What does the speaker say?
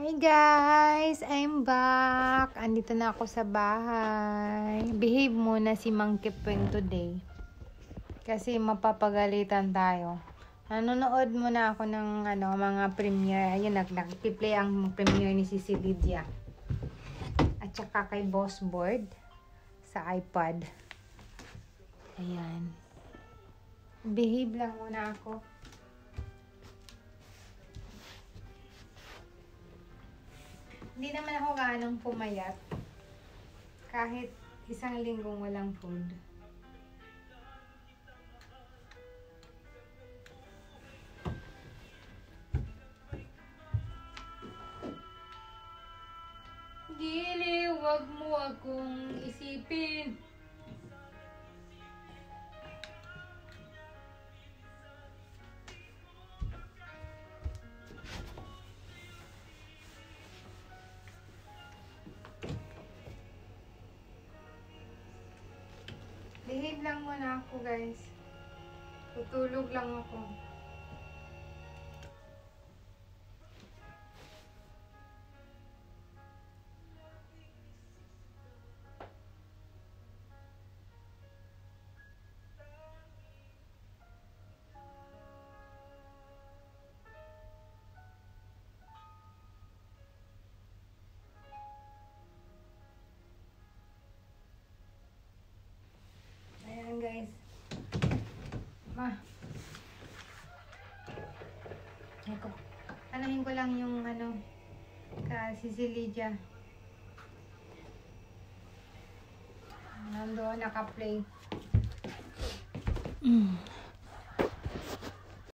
Hi guys! I'm back! Andito na ako sa bahay. Behave muna si Mang Kipweng today. Kasi mapapagalitan tayo. Nanonood muna ako ng mga premiere. Ayun, nag-play ang premiere ni Sisi Lydia. At saka kay Boss Board sa iPad. Ayan. Behave lang muna ako. Hindi naman ako ganong pumayat. Kahit isang linggong walang food. Gili, wag mo akong isipin. Behave lang muna ako guys. Tutulog lang ako. Guys, anahin ko lang yung Sisi Lydia. Nandoon naka-play.